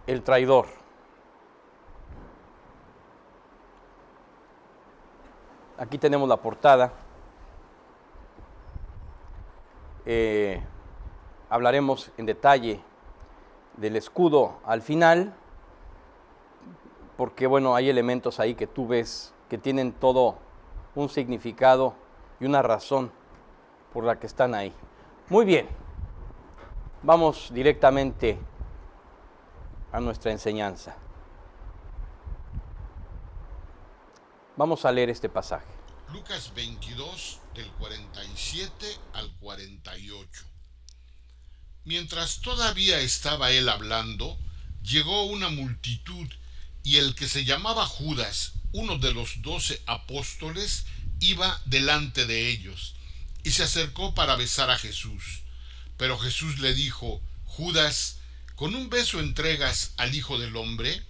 el traidor. Aquí tenemos la portada. Hablaremos en detalle del escudo al final, porque bueno, hay elementos ahí que tú ves que tienen todo un significado y una razón por la que están ahí. Muy bien, vamos directamente a nuestra enseñanza. Vamos a leer este pasaje. Lucas 22, del 47 al 48. Mientras todavía estaba él hablando, llegó una multitud, y el que se llamaba Judas, uno de los 12 apóstoles, iba delante de ellos, y se acercó para besar a Jesús. Pero Jesús le dijo: Judas, ¿con un beso entregas al Hijo del Hombre?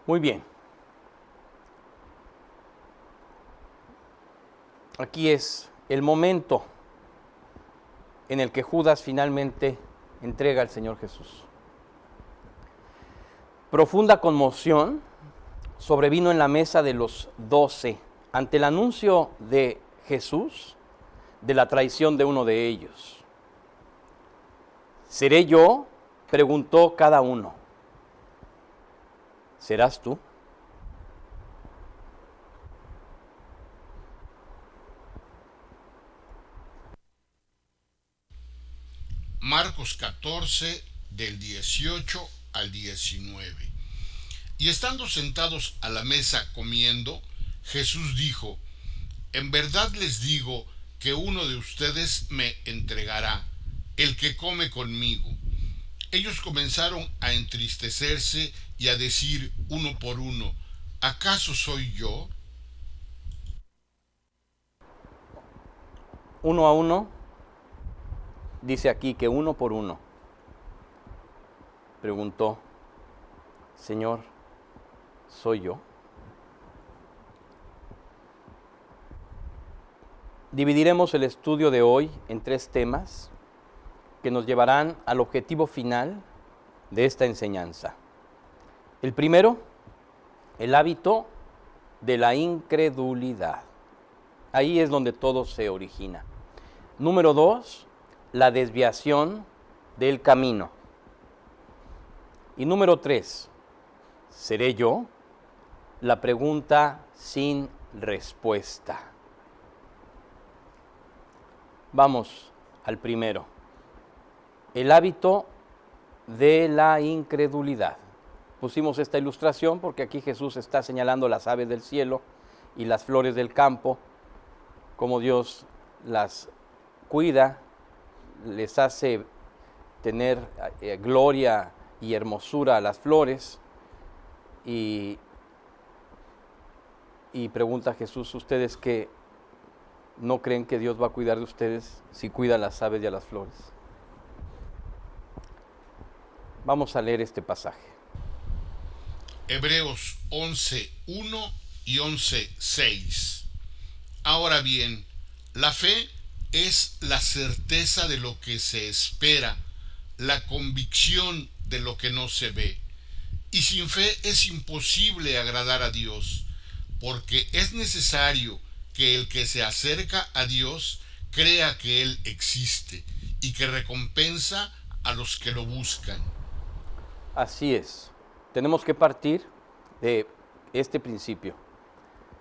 Muy bien. Aquí es el momento en el que Judas finalmente entrega al Señor Jesús. Profunda conmoción sobrevino en la mesa de los 12 ante el anuncio de Jesús de la traición de uno de ellos. ¿Seré yo?, preguntó cada uno. ¿Serás tú? Marcos 14, del 18 al 19. Y estando sentados a la mesa comiendo, Jesús dijo: En verdad les digo que uno de ustedes me entregará, el que come conmigo. Ellos comenzaron a entristecerse y a decir uno por uno: ¿acaso soy yo? Uno a uno, dice aquí que uno por uno preguntó: Señor, ¿soy yo? Dividiremos el estudio de hoy en 3 temas que nos llevarán al objetivo final de esta enseñanza. El primero, el hábito de la incredulidad. Ahí es donde todo se origina. Número 2, la desviación del camino. Y número 3, ¿seré yo? La pregunta sin respuesta. Vamos al primero, el hábito de la incredulidad. Pusimos esta ilustración porque aquí Jesús está señalando las aves del cielo y las flores del campo, cómo Dios las cuida, les hace tener gloria y hermosura a las flores, y pregunta Jesús: ¿ustedes qué no creen que Dios va a cuidar de ustedes si cuida a las aves y a las flores? Vamos a leer este pasaje. Hebreos 11:1 y 11:6. Ahora bien, la fe es la certeza de lo que se espera, la convicción de lo que no se ve. Y sin fe es imposible agradar a Dios, porque es necesario que el que se acerca a Dios crea que Él existe y que recompensa a los que lo buscan. Así es, tenemos que partir de este principio.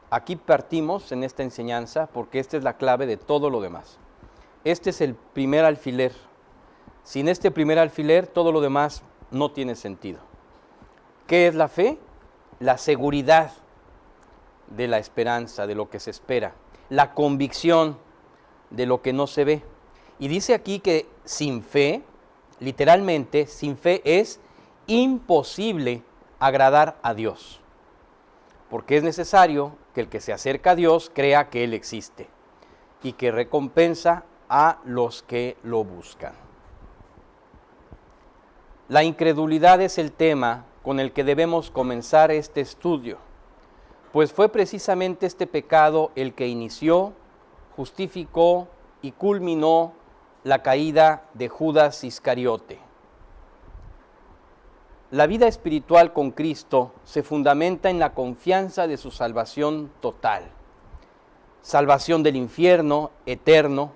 Aquí partimos en esta enseñanza porque esta es la clave de todo lo demás. Este es el primer alfiler. Sin este primer alfiler, todo lo demás no tiene sentido. ¿Qué es la fe? La seguridad de la esperanza, de lo que se espera. La convicción de lo que no se ve. Y dice aquí que sin fe, literalmente, sin fe es imposible agradar a Dios. Porque es necesario que el que se acerca a Dios crea que Él existe y que recompensa a los que lo buscan. La incredulidad es el tema con el que debemos comenzar este estudio, pues fue precisamente este pecado el que inició, justificó y culminó la caída de Judas Iscariote. La vida espiritual con Cristo se fundamenta en la confianza de su salvación total, salvación del infierno eterno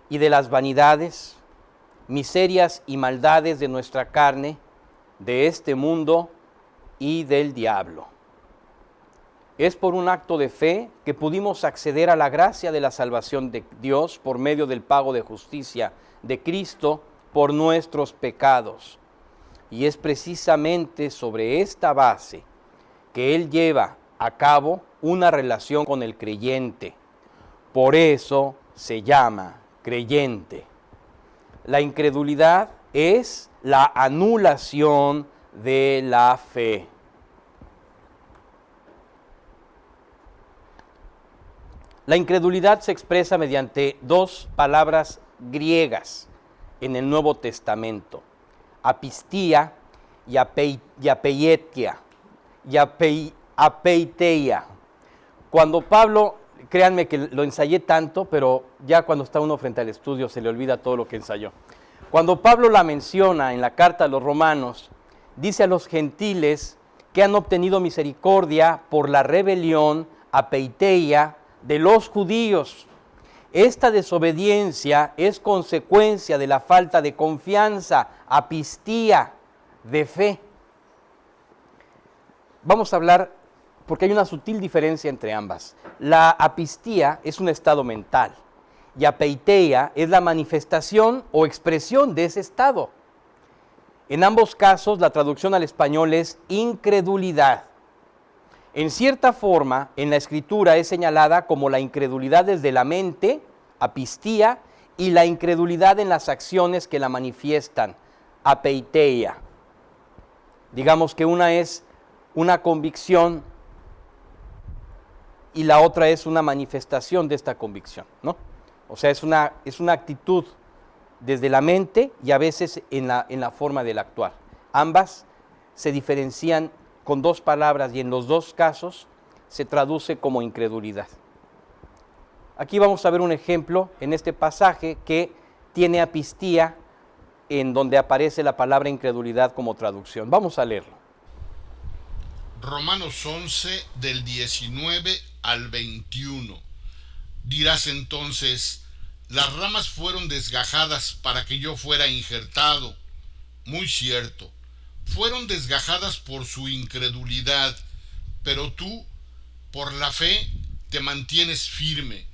y de las vanidades, miserias y maldades de nuestra carne, de este mundo y del diablo. Es por un acto de fe que pudimos acceder a la gracia de la salvación de Dios por medio del pago de justicia de Cristo por nuestros pecados. Y es precisamente sobre esta base que Él lleva a cabo una relación con el creyente. Por eso se llama creyente. La incredulidad es la anulación de la fe. La incredulidad se expresa mediante dos palabras griegas en el Nuevo Testamento: apistía y apeiteia. Cuando Pablo, créanme que lo ensayé tanto, pero ya cuando está uno frente al estudio se le olvida todo lo que ensayó. Cuando Pablo la menciona en la carta a los Romanos, dice a los gentiles que han obtenido misericordia por la rebelión, apeiteia, de los judíos. Esta desobediencia es consecuencia de la falta de confianza, apistía, de fe. Vamos a hablar, porque hay una sutil diferencia entre ambas. La apistía es un estado mental y apeiteia es la manifestación o expresión de ese estado. En ambos casos, la traducción al español es incredulidad. En cierta forma, en la Escritura es señalada como la incredulidad desde la mente, apistía, y la incredulidad en las acciones que la manifiestan, apeiteia. Digamos que una es una convicción y la otra es una manifestación de esta convicción, ¿no? O sea, es una actitud desde la mente y a veces en la forma del actuar. Ambas se diferencian con dos palabras y en los dos casos se traduce como incredulidad. Aquí vamos a ver un ejemplo en este pasaje que tiene apistía, en donde aparece la palabra incredulidad como traducción. Vamos a leerlo. Romanos 11, del 19 al 21. Dirás entonces: las ramas fueron desgajadas para que yo fuera injertado. Muy cierto, fueron desgajadas por su incredulidad, pero tú, por la fe, te mantienes firme.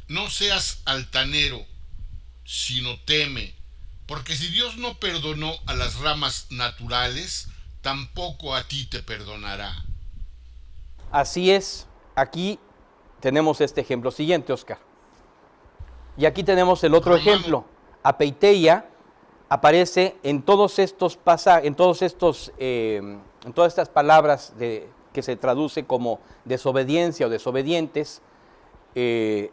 No seas altanero, sino teme, porque si Dios no perdonó a las ramas naturales, tampoco a ti te perdonará. Así es, aquí tenemos este ejemplo. Siguiente, Oscar. Y aquí tenemos el otro ejemplo. Apeiteia aparece en todos estos pasajes, en todas estas palabras que se traduce como desobediencia o desobedientes, y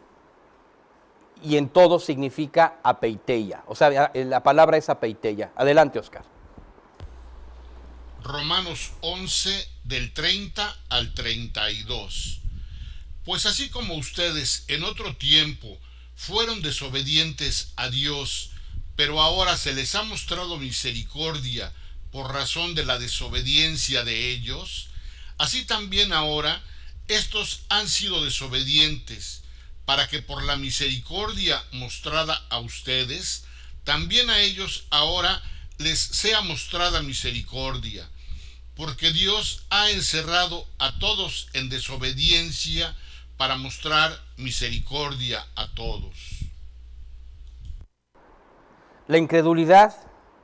en todo significa apeiteia. O sea, la palabra es apeiteia. Adelante, Oscar. Romanos 11, del 30 al 32. Pues así como ustedes en otro tiempo fueron desobedientes a Dios, pero ahora se les ha mostrado misericordia por razón de la desobediencia de ellos, así también ahora estos han sido desobedientes, para que por la misericordia mostrada a ustedes, también a ellos ahora les sea mostrada misericordia, porque Dios ha encerrado a todos en desobediencia para mostrar misericordia a todos. La incredulidad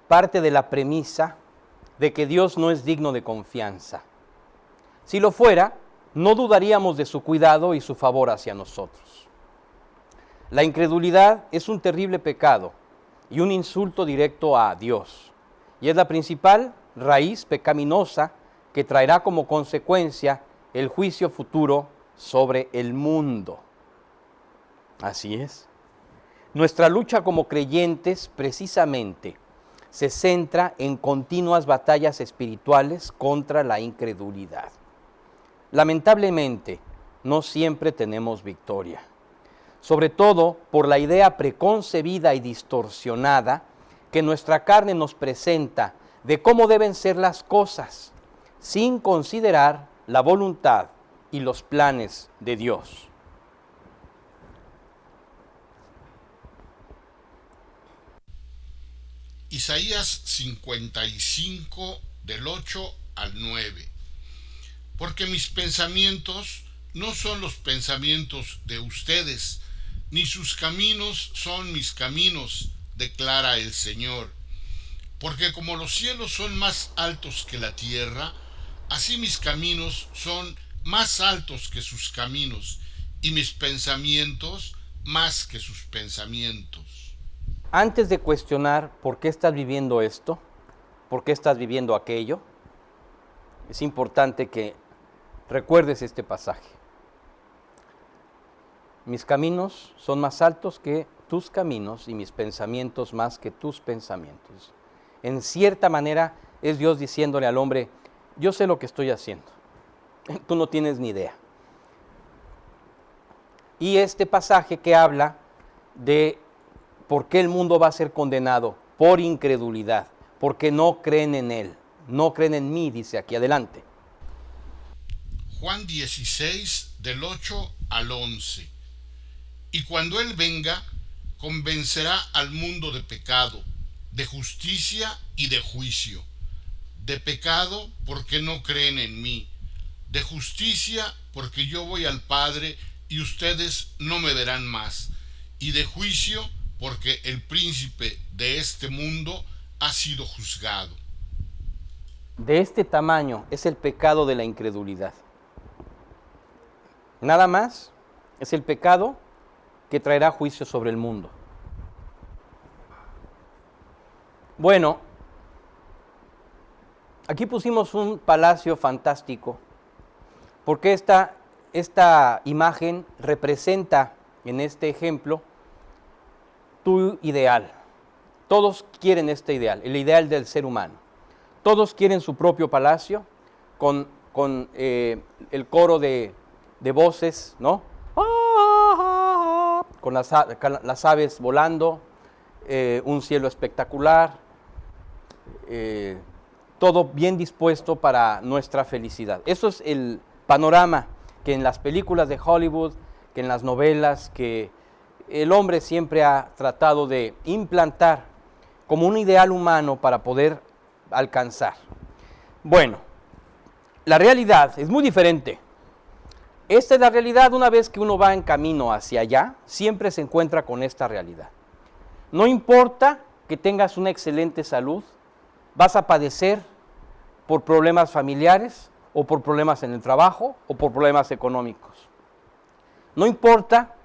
parte de la premisa de que Dios no es digno de confianza. Si lo fuera, no dudaríamos de su cuidado y su favor hacia nosotros. La incredulidad es un terrible pecado y un insulto directo a Dios, y es la principal raíz pecaminosa que traerá como consecuencia el juicio futuro sobre el mundo. Así es. Nuestra lucha como creyentes precisamente se centra en continuas batallas espirituales contra la incredulidad. lamentablemente, no siempre tenemos victoria, sobre todo por la idea preconcebida y distorsionada que nuestra carne nos presenta de cómo deben ser las cosas, sin considerar la voluntad y los planes de Dios. Isaías 55, del 8 al 9. Porque mis pensamientos no son los pensamientos de ustedes, ni sus caminos son mis caminos, declara el Señor. Porque como los cielos son más altos que la tierra, así mis caminos son más altos que sus caminos, y mis pensamientos más que sus pensamientos. Antes de cuestionar por qué estás viviendo esto, por qué estás viviendo aquello, es importante que recuerdes este pasaje. Mis caminos son más altos que tus caminos y mis pensamientos más que tus pensamientos. En cierta manera es Dios diciéndole al hombre, yo sé lo que estoy haciendo, tú no tienes ni idea. Y este pasaje que habla de por qué el mundo va a ser condenado por incredulidad, porque no creen en Él, no creen en mí, dice aquí adelante. Juan 16, del 8 al 11. Y cuando Él venga, convencerá al mundo de pecado, de justicia y de juicio. De pecado porque no creen en mí, de justicia porque yo voy al Padre y ustedes no me verán más, y de juicio porque el príncipe de este mundo ha sido juzgado. De este tamaño es el pecado de la incredulidad. Nada más es el pecado que traerá juicio sobre el mundo. Bueno, aquí pusimos un palacio fantástico, porque esta imagen representa en este ejemplo tu ideal. Todos quieren este ideal, el ideal del ser humano. Todos quieren su propio palacio con el coro de voces, ¿no? Con las aves volando, un cielo espectacular, todo bien dispuesto para nuestra felicidad. Eso es el panorama que en las películas de Hollywood, que en las novelas, que el hombre siempre ha tratado de implantar como un ideal humano para poder alcanzar. Bueno, la realidad es muy diferente. Esta es la realidad. Una vez que uno va en camino hacia allá, siempre se encuentra con esta realidad. No importa que tengas una excelente salud, vas a padecer por problemas familiares o por problemas en el trabajo o por problemas económicos. No importa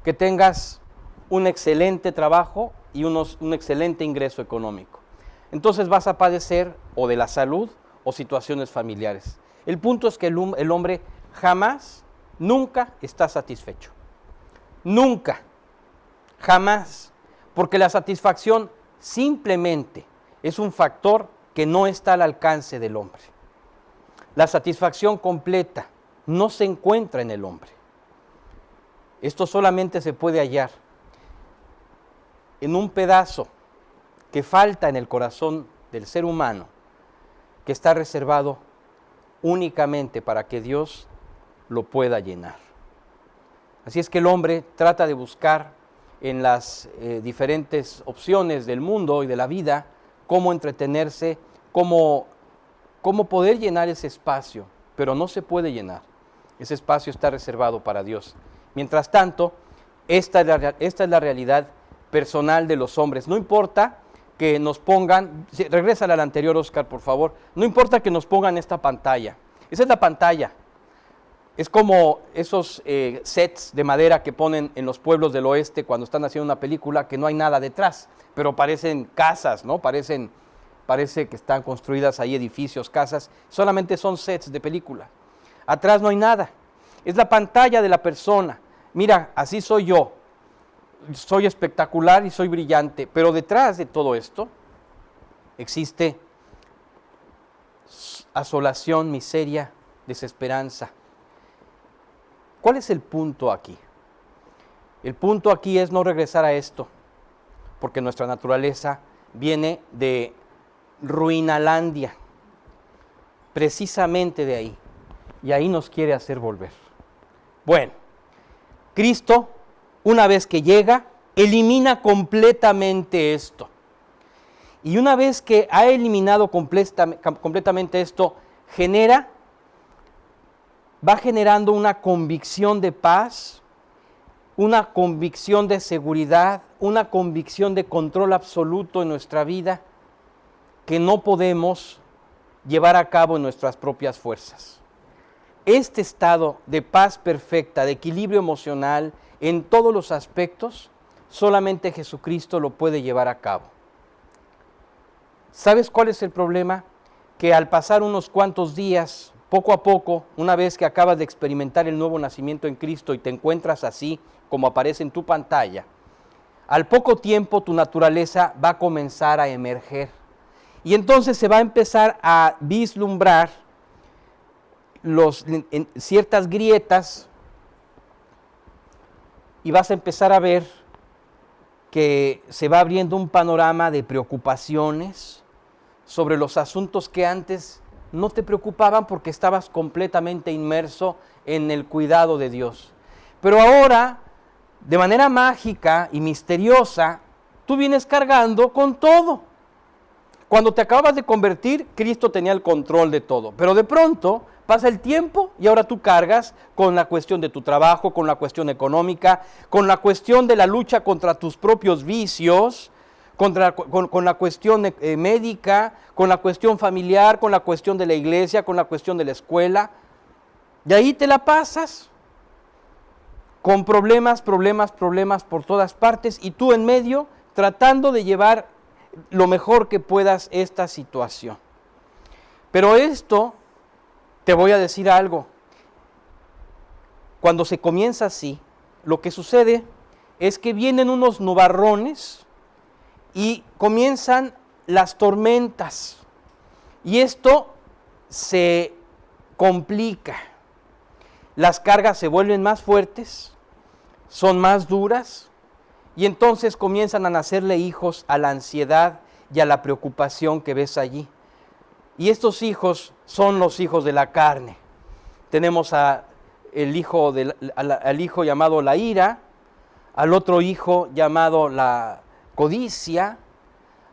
que tengas un excelente trabajo y un excelente ingreso económico. Entonces vas a padecer o de la salud o situaciones familiares. El punto es que el hombre jamás, nunca está satisfecho. Nunca, jamás. Porque la satisfacción simplemente es un factor que no está al alcance del hombre. La satisfacción completa no se encuentra en el hombre. Esto solamente se puede hallar en un pedazo que falta en el corazón del ser humano, que está reservado únicamente para que Dios lo pueda llenar. Así es que el hombre trata de buscar en las diferentes opciones del mundo y de la vida cómo entretenerse, cómo poder llenar ese espacio, pero no se puede llenar. Ese espacio está reservado para Dios. Mientras tanto, esta es la realidad personal de los hombres. No importa que nos pongan, regrésale al anterior, Oscar, por favor, no importa que nos pongan esta pantalla. Esa es la pantalla. Es como esos sets de madera que ponen en los pueblos del oeste cuando están haciendo una película, que no hay nada detrás, pero parecen casas, ¿no? Parece que están construidas ahí edificios, casas, solamente son sets de película. Atrás no hay nada. Es la pantalla de la persona. Mira, así soy yo. Soy espectacular y soy brillante, pero detrás de todo esto existe asolación, miseria, desesperanza, ¿Cuál es el punto aquí? El punto aquí es no regresar a esto, porque nuestra naturaleza viene de Ruinalandia, precisamente de ahí, y ahí nos quiere hacer volver. Bueno, Cristo, una vez que llega, elimina completamente esto. Y una vez que ha eliminado completamente esto, va generando una convicción de paz, una convicción de seguridad, una convicción de control absoluto en nuestra vida que no podemos llevar a cabo en nuestras propias fuerzas. Este estado de paz perfecta, de equilibrio emocional en todos los aspectos, solamente Jesucristo lo puede llevar a cabo. ¿Sabes cuál es el problema? Que al pasar unos cuantos días, poco a poco, una vez que acabas de experimentar el nuevo nacimiento en Cristo y te encuentras así, como aparece en tu pantalla, al poco tiempo tu naturaleza va a comenzar a emerger. Y entonces se va a empezar a vislumbrar ciertas grietas y vas a empezar a ver que se va abriendo un panorama de preocupaciones sobre los asuntos que antes no te preocupaban porque estabas completamente inmerso en el cuidado de Dios. Pero ahora, de manera mágica y misteriosa, tú vienes cargando con todo. Cuando te acabas de convertir, Cristo tenía el control de todo, pero de pronto pasa el tiempo y ahora tú cargas con la cuestión de tu trabajo, con la cuestión económica, con la cuestión de la lucha contra tus propios vicios, con la cuestión médica, con la cuestión familiar, con la cuestión de la iglesia, con la cuestión de la escuela. Y ahí te la pasas con problemas por todas partes y tú en medio tratando de llevar lo mejor que puedas esta situación. Pero esto, te voy a decir algo, cuando se comienza así, lo que sucede es que vienen unos nubarrones y comienzan las tormentas. Y esto se complica. Las cargas se vuelven más fuertes, son más duras, y entonces comienzan a nacerle hijos a la ansiedad y a la preocupación que ves allí. Y estos hijos son los hijos de la carne. Tenemos al hijo llamado la ira, al otro hijo llamado la codicia,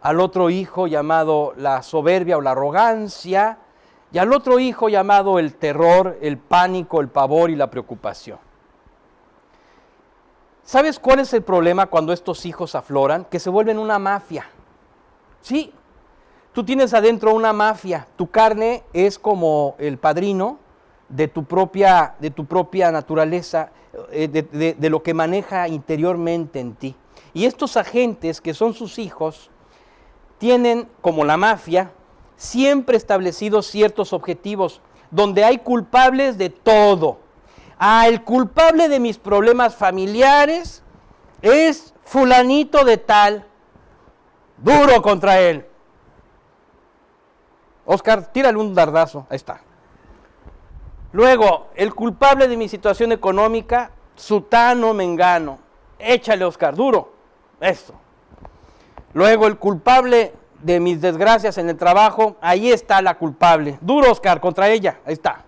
al otro hijo llamado la soberbia o la arrogancia, y al otro hijo llamado el terror, el pánico, el pavor y la preocupación. ¿Sabes cuál es el problema cuando estos hijos afloran? Que se vuelven una mafia. Sí, tú tienes adentro una mafia. Tu carne es como el padrino de tu propia naturaleza, de lo que maneja interiormente en ti. Y estos agentes, que son sus hijos, tienen, como la mafia, siempre establecidos ciertos objetivos, donde hay culpables de todo. El culpable de mis problemas familiares es fulanito de tal. Duro contra él. Oscar, tírale un dardazo. Ahí está. Luego, el culpable de mi situación económica, sutano mengano. Échale, Oscar, duro. Eso. Luego, el culpable de mis desgracias en el trabajo, ahí está la culpable. Duro, Oscar, contra ella. Ahí está.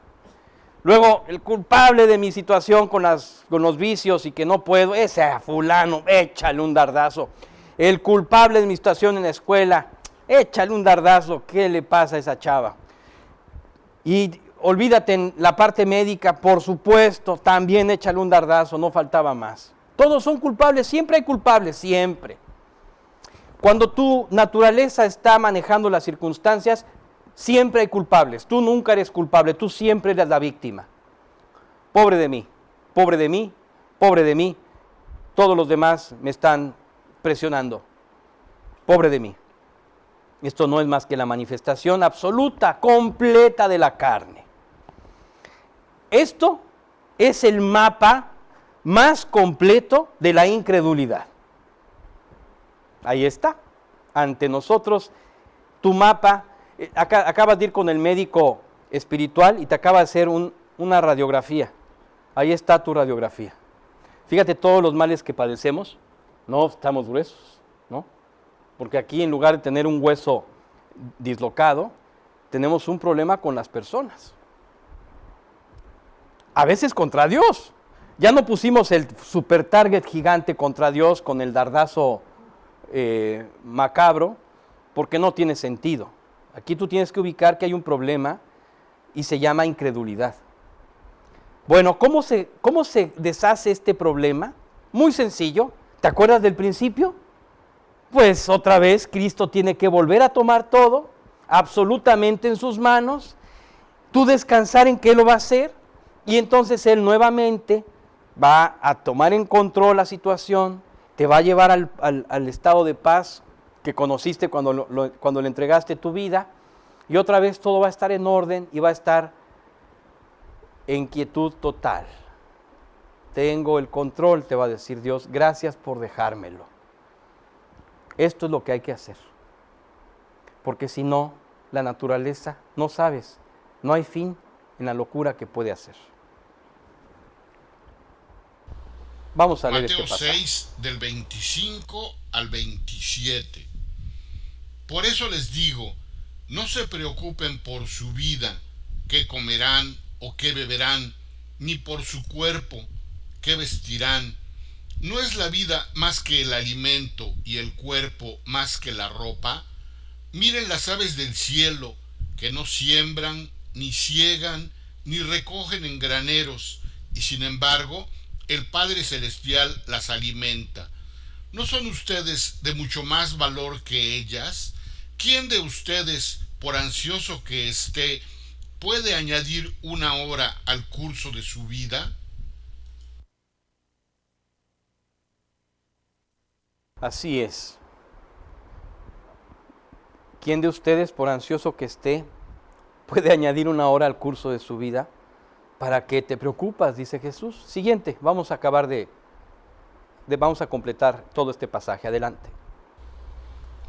Luego, el culpable de mi situación con los vicios y que no puedo, ese a fulano, échale un dardazo. El culpable de mi situación en la escuela, échale un dardazo. ¿Qué le pasa a esa chava? Y olvídate en la parte médica, por supuesto, también échale un dardazo, no faltaba más. Todos son culpables, siempre hay culpables, siempre. Cuando tu naturaleza está manejando las circunstancias, siempre hay culpables. Tú nunca eres culpable, tú siempre eres la víctima. Pobre de mí, pobre de mí, pobre de mí. Todos los demás me están presionando. Pobre de mí. Esto no es más que la manifestación absoluta, completa de la carne. Esto es el mapa más completo de la incredulidad. Ahí está, ante nosotros, tu mapa. Acabas de ir con el médico espiritual y te acaba de hacer una radiografía. Ahí está tu radiografía. Fíjate todos los males que padecemos, no estamos gruesos, ¿no? Porque aquí en lugar de tener un hueso dislocado, tenemos un problema con las personas. A veces contra Dios. Ya no pusimos el super target gigante contra Dios con el dardazo macabro, porque no tiene sentido. Aquí tú tienes que ubicar que hay un problema y se llama incredulidad. Bueno, ¿cómo se deshace este problema? Muy sencillo. ¿Te acuerdas del principio? Pues otra vez Cristo tiene que volver a tomar todo, absolutamente en sus manos, tú descansar en que Él lo va a hacer, y entonces Él nuevamente va a tomar en control la situación, te va a llevar al estado de paz que conociste cuando le entregaste tu vida, y otra vez todo va a estar en orden y va a estar en quietud total. Tengo el control, te va a decir Dios, gracias por dejármelo. Esto es lo que hay que hacer. Porque si no, la naturaleza, no sabes, no hay fin en la locura que puede hacer. Vamos a leer este pasaje. Mateo 6, del 25 al 27. Por eso les digo, no se preocupen por su vida, qué comerán o qué beberán, ni por su cuerpo, qué vestirán. ¿No es la vida más que el alimento y el cuerpo más que la ropa? Miren las aves del cielo, que no siembran, ni siegan, ni recogen en graneros, y sin embargo, el Padre Celestial las alimenta. ¿No son ustedes de mucho más valor que ellas? ¿Quién de ustedes, por ansioso que esté, puede añadir una hora al curso de su vida? Así es. ¿Quién de ustedes, por ansioso que esté, puede añadir una hora al curso de su vida? ¿Para qué te preocupas? Dice Jesús. Siguiente, vamos a acabar vamos a completar todo este pasaje. Adelante.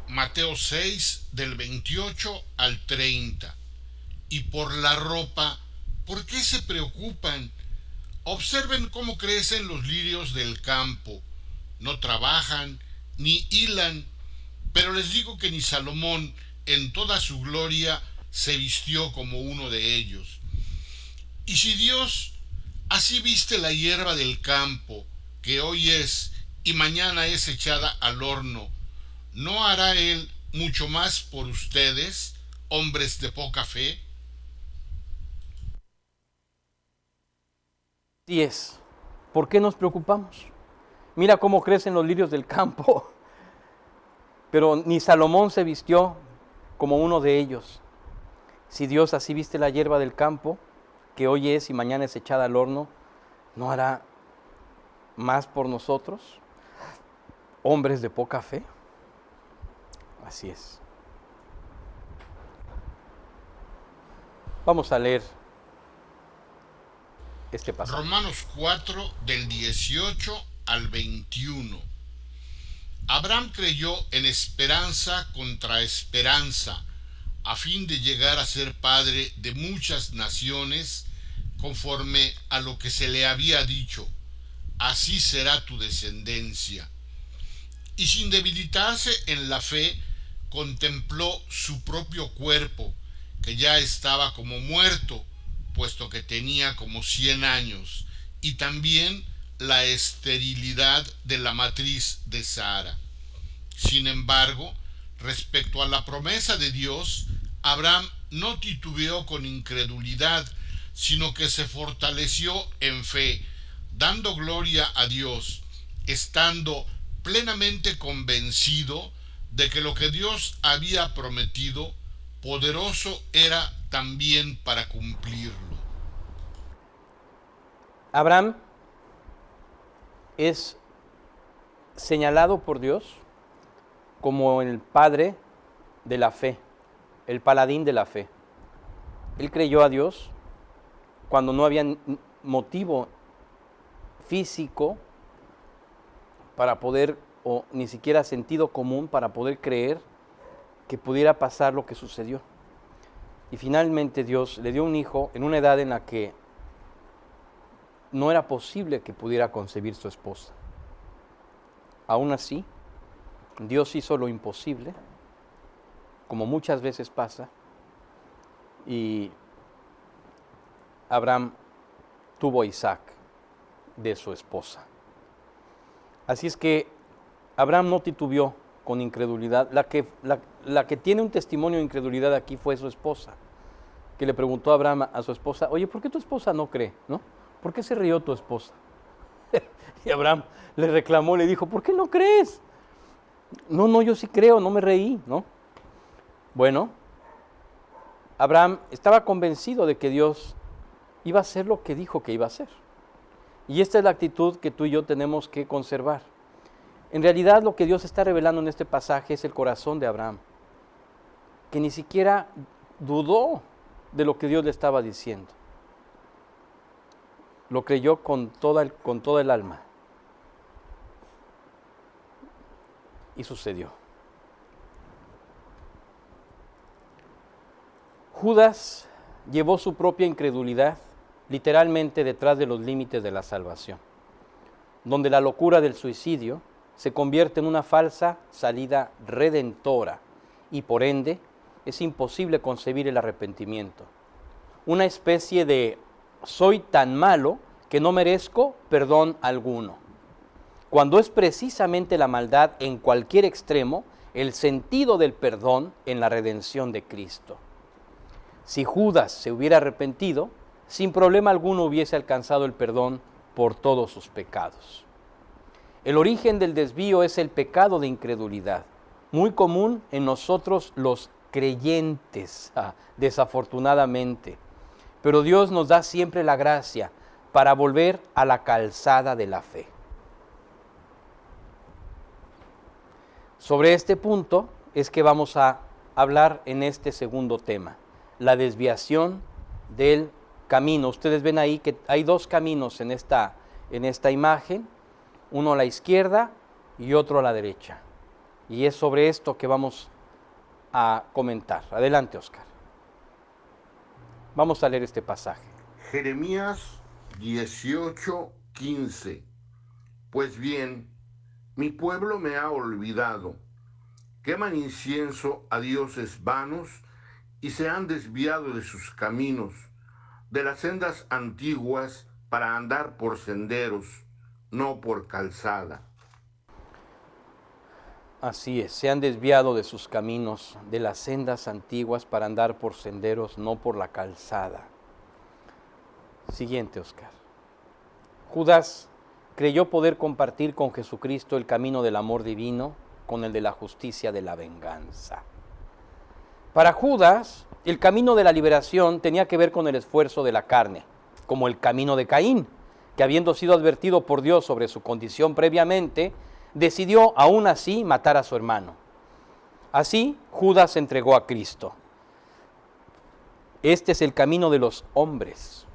Mateo 6, del 28 al 30. Y por la ropa, ¿por qué se preocupan? Observen cómo crecen los lirios del campo. No trabajan ni hilan, pero les digo que ni Salomón en toda su gloria se vistió como uno de ellos. Y si Dios así viste la hierba del campo, que hoy es y mañana es echada al horno, ¿no hará Él mucho más por ustedes, hombres de poca fe? Así es. ¿Por qué nos preocupamos? Mira cómo crecen los lirios del campo. Pero ni Salomón se vistió como uno de ellos. Si Dios así viste la hierba del campo, que hoy es y mañana es echada al horno, ¿no hará más por nosotros, hombres de poca fe? Así es. Vamos a leer este pasaje. Romanos 4, del 18 al 21. Abraham creyó en esperanza contra esperanza, a fin de llegar a ser padre de muchas naciones, conforme a lo que se le había dicho, así será tu descendencia. Y sin debilitarse en la fe, contempló su propio cuerpo, que ya estaba como muerto, puesto que tenía como 100 años, y también la esterilidad de la matriz de Sara. Sin embargo, respecto a la promesa de Dios, Abraham no titubeó con incredulidad, sino que se fortaleció en fe, dando gloria a Dios, estando plenamente convencido de que lo que Dios había prometido, poderoso era también para cumplirlo. Abraham es señalado por Dios como el padre de la fe, el paladín de la fe. Él creyó a Dios cuando no había motivo físico para poder, o ni siquiera sentido común para poder creer que pudiera pasar lo que sucedió. Y finalmente Dios le dio un hijo en una edad en la que no era posible que pudiera concebir su esposa. Aún así, Dios hizo lo imposible, como muchas veces pasa, y Abraham tuvo a Isaac de su esposa. Así es que Abraham no titubeó con incredulidad. La que tiene un testimonio de incredulidad aquí fue su esposa, que le preguntó a Abraham a su esposa, oye, ¿por qué tu esposa no cree? ¿No? ¿Por qué se rió tu esposa? Y Abraham le reclamó, le dijo, ¿por qué no crees? No, yo sí creo, no me reí, ¿no? Bueno, Abraham estaba convencido de que Dios iba a hacer lo que dijo que iba a hacer. Y esta es la actitud que tú y yo tenemos que conservar. En realidad lo que Dios está revelando en este pasaje es el corazón de Abraham, que ni siquiera dudó de lo que Dios le estaba diciendo. Lo creyó con toda el alma. Y sucedió. Judas llevó su propia incredulidad literalmente detrás de los límites de la salvación, donde la locura del suicidio se convierte en una falsa salida redentora y por ende es imposible concebir el arrepentimiento. Una especie de soy tan malo que no merezco perdón alguno, cuando es precisamente la maldad en cualquier extremo el sentido del perdón en la redención de Cristo. Si Judas se hubiera arrepentido, sin problema alguno hubiese alcanzado el perdón por todos sus pecados. El origen del desvío es el pecado de incredulidad, muy común en nosotros los creyentes, desafortunadamente. Pero Dios nos da siempre la gracia para volver a la calzada de la fe. Sobre este punto es que vamos a hablar en este segundo tema, la desviación del camino. Ustedes ven ahí que hay dos caminos en esta imagen, uno a la izquierda y otro a la derecha. Y es sobre esto que vamos a comentar. Adelante, Oscar. Vamos a leer este pasaje. Jeremías 18:15. Pues bien, mi pueblo me ha olvidado. Queman incienso a dioses vanos y se han desviado de sus caminos, de las sendas antiguas para andar por senderos, no por calzada. Así es, se han desviado de sus caminos, de las sendas antiguas para andar por senderos, no por la calzada. Siguiente, Oscar. Judas creyó poder compartir con Jesucristo el camino del amor divino con el de la justicia de la venganza. Para Judas, el camino de la liberación tenía que ver con el esfuerzo de la carne, como el camino de Caín, que habiendo sido advertido por Dios sobre su condición previamente, decidió aún así matar a su hermano. Así, Judas se entregó a Cristo. Este es el camino de los hombres,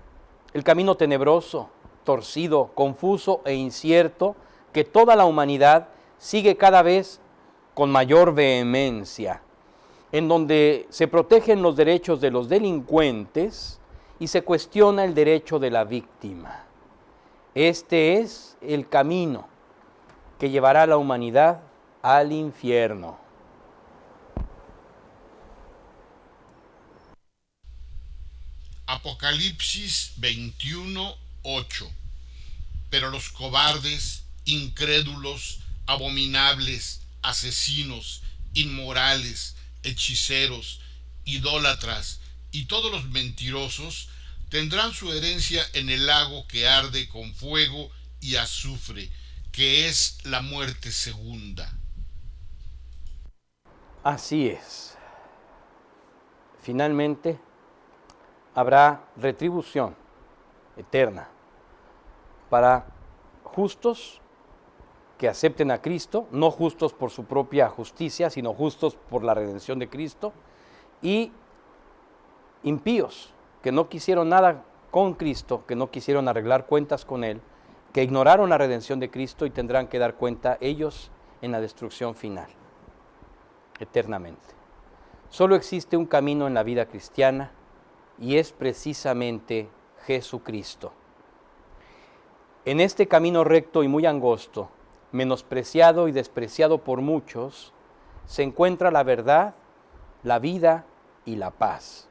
el camino tenebroso, torcido, confuso e incierto que toda la humanidad sigue cada vez con mayor vehemencia, en donde se protegen los derechos de los delincuentes y se cuestiona el derecho de la víctima. Este es el camino que llevará a la humanidad al infierno. Apocalipsis 21:8. Pero los cobardes, incrédulos, abominables, asesinos, inmorales, hechiceros, idólatras y todos los mentirosos tendrán su herencia en el lago que arde con fuego y azufre, que es la muerte segunda. Así es. Finalmente, habrá retribución eterna para justos que acepten a Cristo, no justos por su propia justicia, sino justos por la redención de Cristo, y impíos que no quisieron nada con Cristo, que no quisieron arreglar cuentas con Él, que ignoraron la redención de Cristo y tendrán que dar cuenta ellos en la destrucción final, eternamente. Solo existe un camino en la vida cristiana y es precisamente Jesucristo. En este camino recto y muy angosto, menospreciado y despreciado por muchos, se encuentra la verdad, la vida y la paz.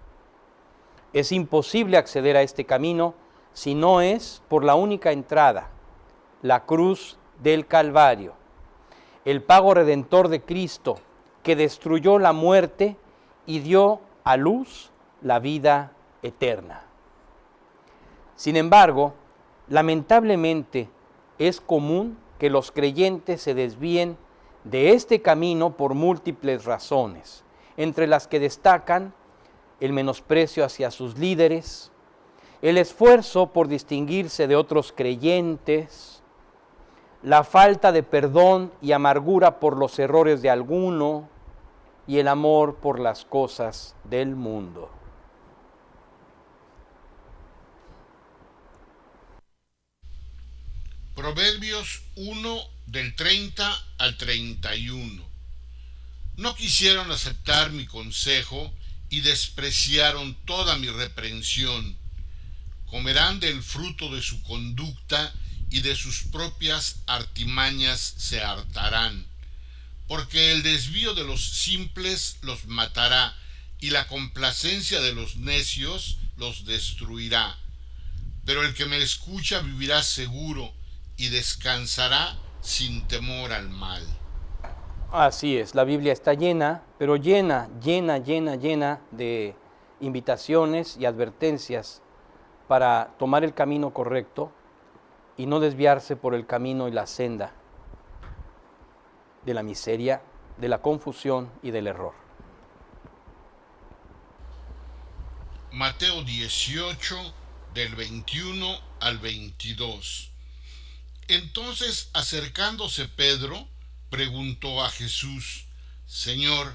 Es imposible acceder a este camino si no es por la única entrada, la cruz del Calvario, el pago redentor de Cristo, que destruyó la muerte y dio a luz la vida eterna. Sin embargo, lamentablemente es común que los creyentes se desvíen de este camino por múltiples razones, entre las que destacan el menosprecio hacia sus líderes, el esfuerzo por distinguirse de otros creyentes, la falta de perdón y amargura por los errores de alguno y el amor por las cosas del mundo. Proverbios 1 del 30 al 31. No quisieron aceptar mi consejo y despreciaron toda mi reprensión. Comerán del fruto de su conducta y de sus propias artimañas se hartarán, porque el desvío de los simples los matará y la complacencia de los necios los destruirá. Pero el que me escucha vivirá seguro y descansará sin temor al mal. Así es, la Biblia está llena, pero llena de invitaciones y advertencias para tomar el camino correcto y no desviarse por el camino y la senda de la miseria, de la confusión y del error. Mateo 18, del 21 al 22. Entonces, acercándose Pedro, preguntó a Jesús: Señor,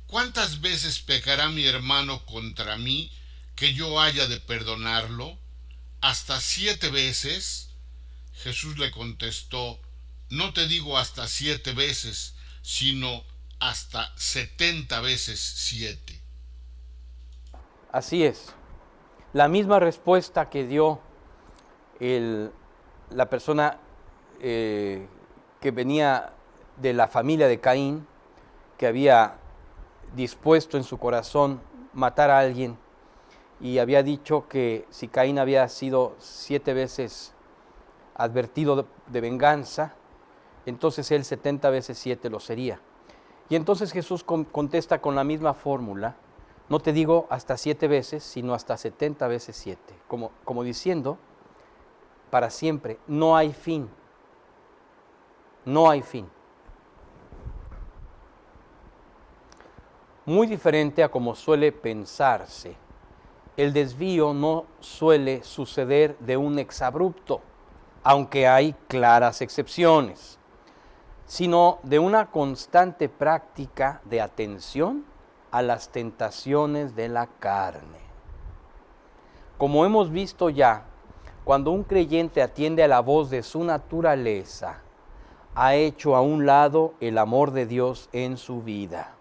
¿cuántas veces pecará mi hermano contra mí que yo haya de perdonarlo? ¿Hasta 7 veces? Jesús le contestó: No te digo hasta 7 veces, sino hasta 70 veces 7. Así es, la misma respuesta que dio la persona que venía de la familia de Caín, que había dispuesto en su corazón matar a alguien y había dicho que si Caín había sido 7 veces advertido de venganza, entonces él 70 veces 7 lo sería. Y entonces Jesús contesta con la misma fórmula: no te digo hasta 7 veces, sino hasta 70 veces 7, como diciendo, para siempre, no hay fin. No hay fin. Muy diferente a como suele pensarse, el desvío no suele suceder de un exabrupto, aunque hay claras excepciones, sino de una constante práctica de atención a las tentaciones de la carne. Como hemos visto ya, cuando un creyente atiende a la voz de su naturaleza, ha hecho a un lado el amor de Dios en su vida.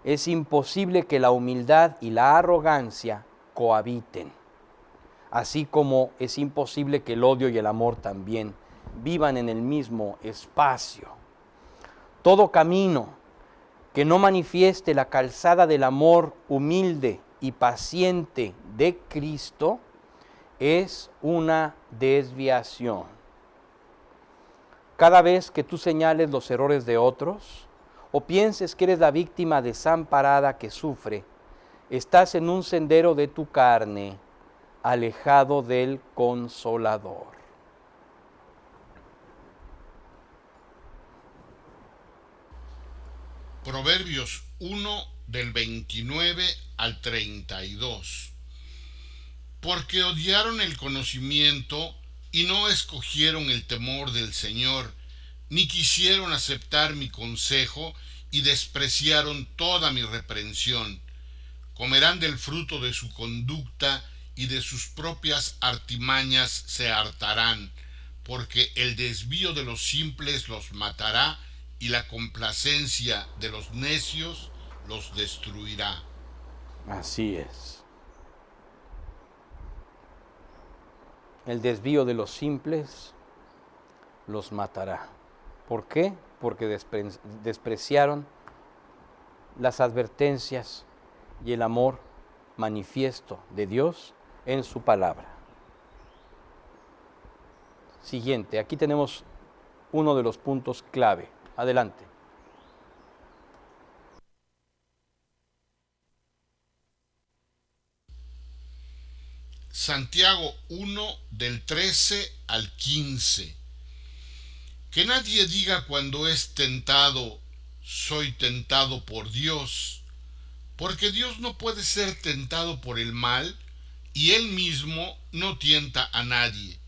Es imposible que la humildad y la arrogancia cohabiten, así como es imposible que el odio y el amor también vivan en el mismo espacio. Todo camino que no manifieste la calzada del amor humilde y paciente de Cristo es una desviación. Cada vez que tú señales los errores de otros o pienses que eres la víctima desamparada que sufre, estás en un sendero de tu carne, alejado del Consolador. Proverbios 1 del 29 al 32. Porque odiaron el conocimiento y no escogieron el temor del Señor, ni quisieron aceptar mi consejo y despreciaron toda mi reprensión. Comerán del fruto de su conducta y de sus propias artimañas se hartarán, porque el desvío de los simples los matará y la complacencia de los necios los destruirá. Así es. El desvío de los simples los matará. ¿Por qué? Porque despreciaron las advertencias y el amor manifiesto de Dios en su palabra. Siguiente, aquí tenemos uno de los puntos clave. Adelante. Santiago 1 del 13 al 15. Que nadie diga cuando es tentado, soy tentado por Dios, porque Dios no puede ser tentado por el mal, y Él mismo no tienta a nadie,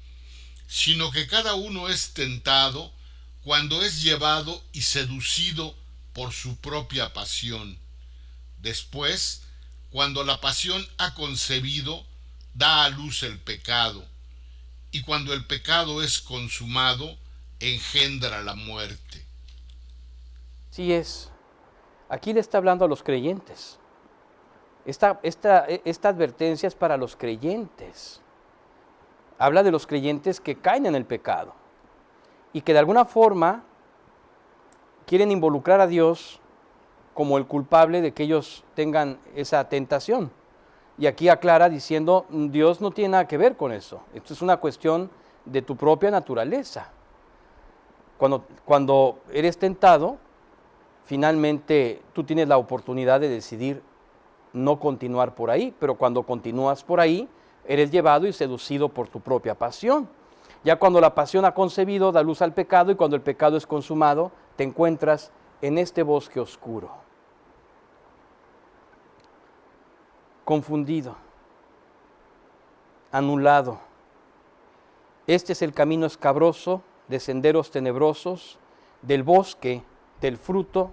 sino que cada uno es tentado cuando es llevado y seducido por su propia pasión. Después, cuando la pasión ha concebido, da a luz el pecado, y cuando el pecado es consumado, engendra la muerte. Sí es. Aquí le está hablando a los creyentes. Esta advertencia es para los creyentes. Habla de los creyentes que caen en el pecado y que de alguna forma quieren involucrar a Dios como el culpable de que ellos tengan esa tentación. Y aquí aclara diciendo, Dios no tiene nada que ver con eso. Esto es una cuestión de tu propia naturaleza. Cuando eres tentado, finalmente tú tienes la oportunidad de decidir no continuar por ahí, pero cuando continúas por ahí, eres llevado y seducido por tu propia pasión. Ya cuando la pasión ha concebido, da luz al pecado, y cuando el pecado es consumado, te encuentras en este bosque oscuro, confundido, anulado. Este es el camino escabroso de senderos tenebrosos, del bosque, del fruto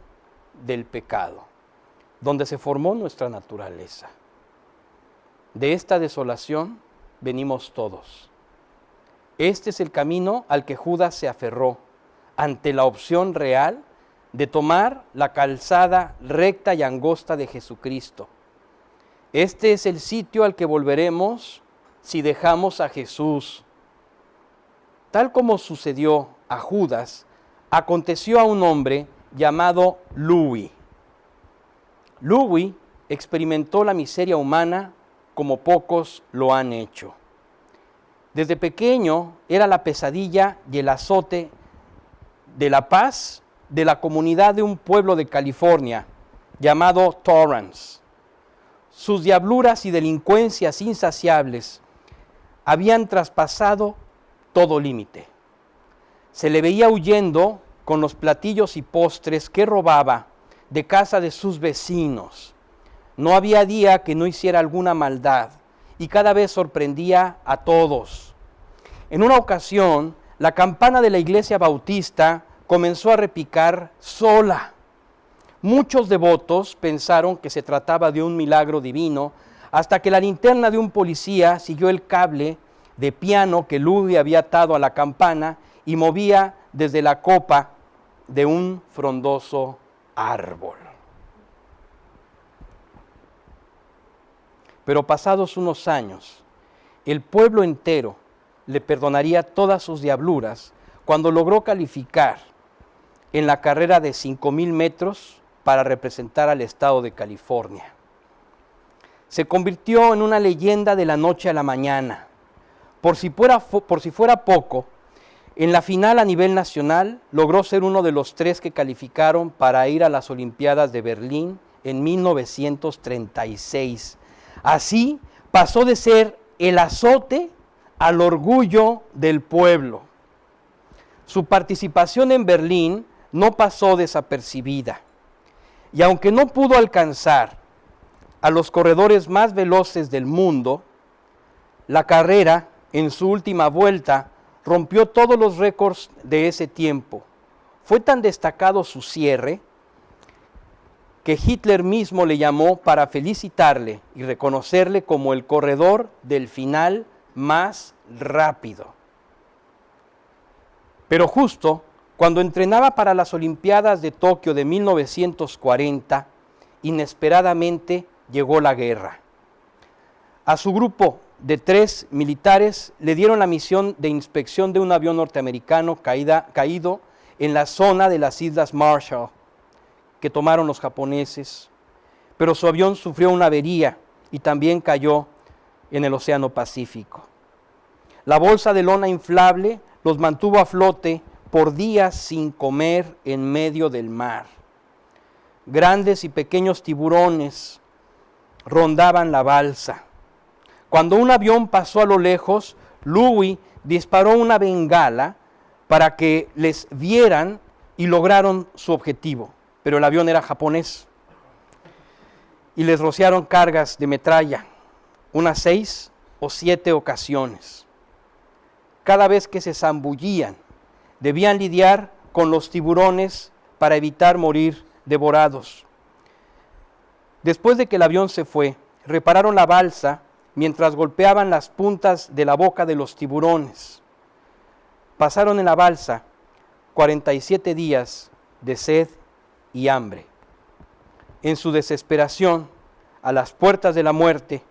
del pecado, donde se formó nuestra naturaleza. De esta desolación venimos todos. Este es el camino al que Judas se aferró ante la opción real de tomar la calzada recta y angosta de Jesucristo. Este es el sitio al que volveremos si dejamos a Jesús. Tal como sucedió a Judas, aconteció a un hombre llamado Louis. Louis experimentó la miseria humana como pocos lo han hecho. Desde pequeño era la pesadilla y el azote de la paz de la comunidad de un pueblo de California llamado Torrance. Sus diabluras y delincuencias insaciables habían traspasado todo límite. Se le veía huyendo con los platillos y postres que robaba de casa de sus vecinos. No había día que no hiciera alguna maldad y cada vez sorprendía a todos. En una ocasión, la campana de la iglesia bautista comenzó a repicar sola. Muchos devotos pensaron que se trataba de un milagro divino, hasta que la linterna de un policía siguió el cable de piano que Louis había atado a la campana y movía desde la copa de un frondoso árbol. Pero pasados unos años, el pueblo entero le perdonaría todas sus diabluras cuando logró calificar en la carrera de 5,000 metros para representar al estado de California. Se convirtió en una leyenda de la noche a la mañana. Por si fuera poco, en la final a nivel nacional logró ser uno de los 3 que calificaron para ir a las Olimpiadas de Berlín en 1936. Así pasó de ser el azote al orgullo del pueblo. Su participación en Berlín no pasó desapercibida. Y aunque no pudo alcanzar a los corredores más veloces del mundo, la carrera en su última vuelta rompió todos los récords de ese tiempo. Fue tan destacado su cierre que Hitler mismo le llamó para felicitarle y reconocerle como el corredor del final más rápido. Pero justo cuando entrenaba para las Olimpiadas de Tokio de 1940, inesperadamente llegó la guerra. A su grupo de 3 militares le dieron la misión de inspección de un avión norteamericano caído en la zona de las Islas Marshall, que tomaron los japoneses, pero su avión sufrió una avería y también cayó en el Océano Pacífico. La bolsa de lona inflable los mantuvo a flote por días sin comer en medio del mar. Grandes y pequeños tiburones rondaban la balsa. Cuando un avión pasó a lo lejos, Louis disparó una bengala para que les vieran y lograron su objetivo, pero el avión era japonés. Y les rociaron cargas de metralla, unas 6 o 7 ocasiones. Cada vez que se zambullían, debían lidiar con los tiburones para evitar morir devorados. Después de que el avión se fue, repararon la balsa mientras golpeaban las puntas de la boca de los tiburones. Pasaron en la balsa 47 días de sed y hambre. En su desesperación, a las puertas de la muerte,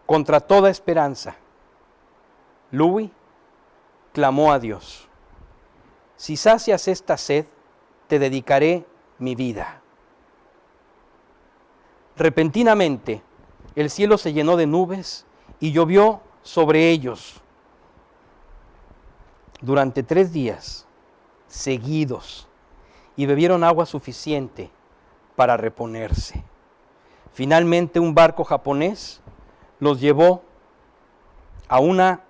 contra toda esperanza, Louis clamó a Dios: si sacias esta sed, te dedicaré mi vida. Repentinamente, el cielo se llenó de nubes y llovió sobre ellos durante 3 días seguidos, y bebieron agua suficiente para reponerse. Finalmente, un barco japonés los llevó a una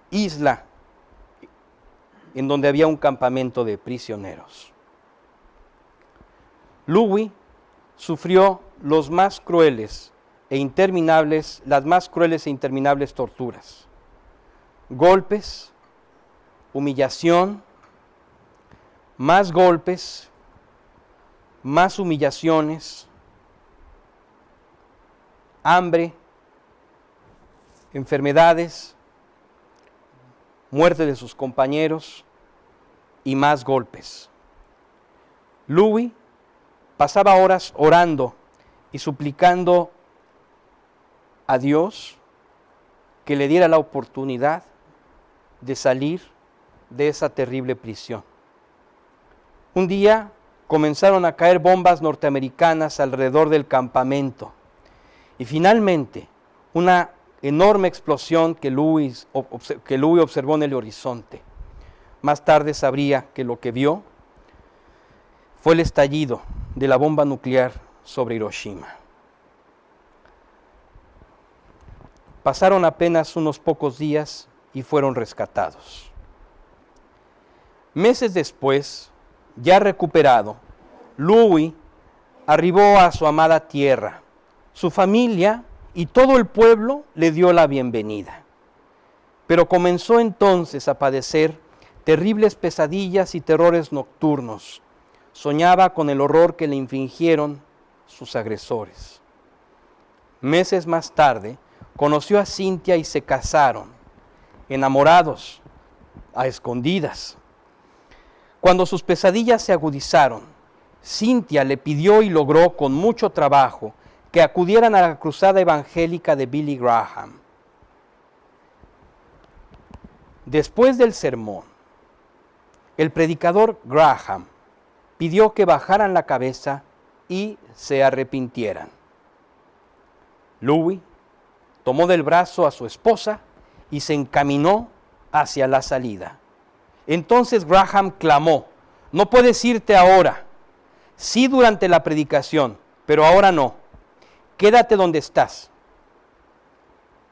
isla en donde había un campamento de prisioneros. Louis sufrió las más crueles e interminables torturas. Golpes, humillación, más golpes, más humillaciones, hambre, enfermedades, muerte de sus compañeros y más golpes. Louis pasaba horas orando y suplicando a Dios que le diera la oportunidad de salir de esa terrible prisión. Un día comenzaron a caer bombas norteamericanas alrededor del campamento y finalmente una enorme explosión que Louis observó en el horizonte. Más tarde sabría que lo que vio fue el estallido de la bomba nuclear sobre Hiroshima. Pasaron apenas unos pocos días y fueron rescatados. Meses después, ya recuperado, Louis arribó a su amada tierra. Su familia y todo el pueblo le dio la bienvenida. Pero comenzó entonces a padecer terribles pesadillas y terrores nocturnos. Soñaba con el horror que le infligieron sus agresores. Meses más tarde, conoció a Cynthia y se casaron, enamorados, a escondidas. Cuando sus pesadillas se agudizaron, Cynthia le pidió y logró con mucho trabajo que acudieran a la cruzada evangélica de Billy Graham. Después del sermón, el predicador Graham pidió que bajaran la cabeza y se arrepintieran. Louis tomó del brazo a su esposa y se encaminó hacia la salida. Entonces Graham clamó: no puedes irte ahora. Sí, durante la predicación, pero ahora no. Quédate donde estás.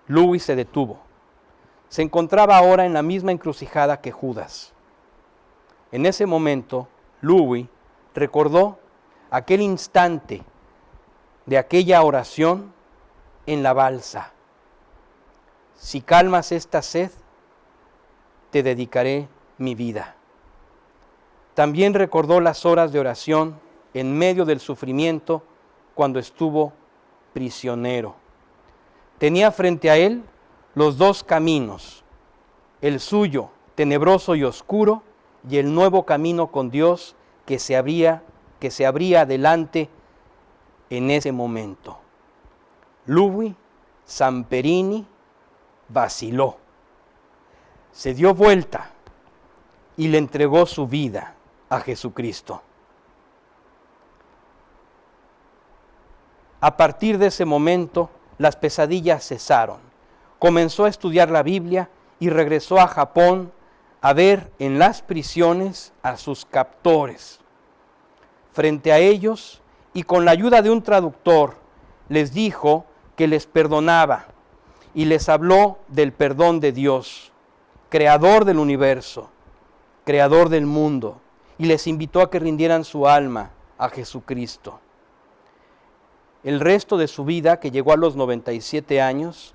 Louis se detuvo. Se encontraba ahora en la misma encrucijada que Judas. En ese momento, Louis recordó aquel instante de aquella oración en la balsa. Si calmas esta sed, te dedicaré mi vida. También recordó las horas de oración en medio del sufrimiento cuando estuvo prisionero. Tenía frente a él los dos caminos, el suyo tenebroso y oscuro, y el nuevo camino con Dios que se abría adelante en ese momento. Louis Zamperini vaciló, se dio vuelta y le entregó su vida a Jesucristo. A partir de ese momento, las pesadillas cesaron. Comenzó a estudiar la Biblia y regresó a Japón a ver en las prisiones a sus captores. Frente a ellos, y con la ayuda de un traductor, les dijo que les perdonaba y les habló del perdón de Dios, creador del universo, creador del mundo, y les invitó a que rindieran su alma a Jesucristo. El resto de su vida, que llegó a los 97 años,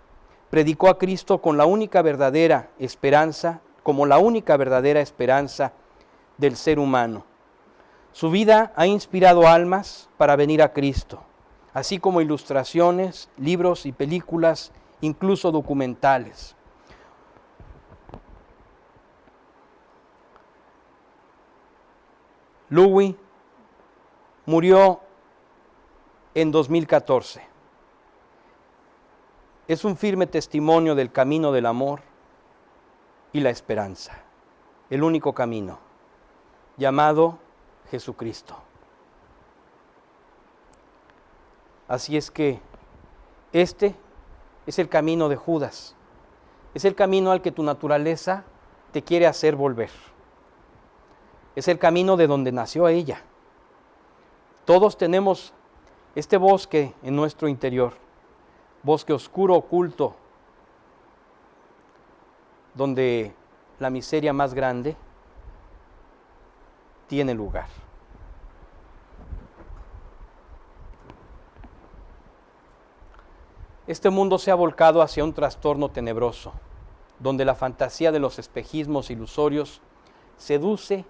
predicó a Cristo con la única verdadera esperanza, como la única verdadera esperanza del ser humano. Su vida ha inspirado almas para venir a Cristo, así como ilustraciones, libros y películas, incluso documentales. Louis murió en 2014. Es un firme testimonio del camino del amor y la esperanza, el único camino, llamado Jesucristo. Así es que este es el camino de Judas, es el camino al que tu naturaleza te quiere hacer volver. Es el camino de donde nació ella. Todos tenemos este bosque en nuestro interior, bosque oscuro, oculto, donde la miseria más grande tiene lugar. Este mundo se ha volcado hacia un trastorno tenebroso, donde la fantasía de los espejismos ilusorios seduce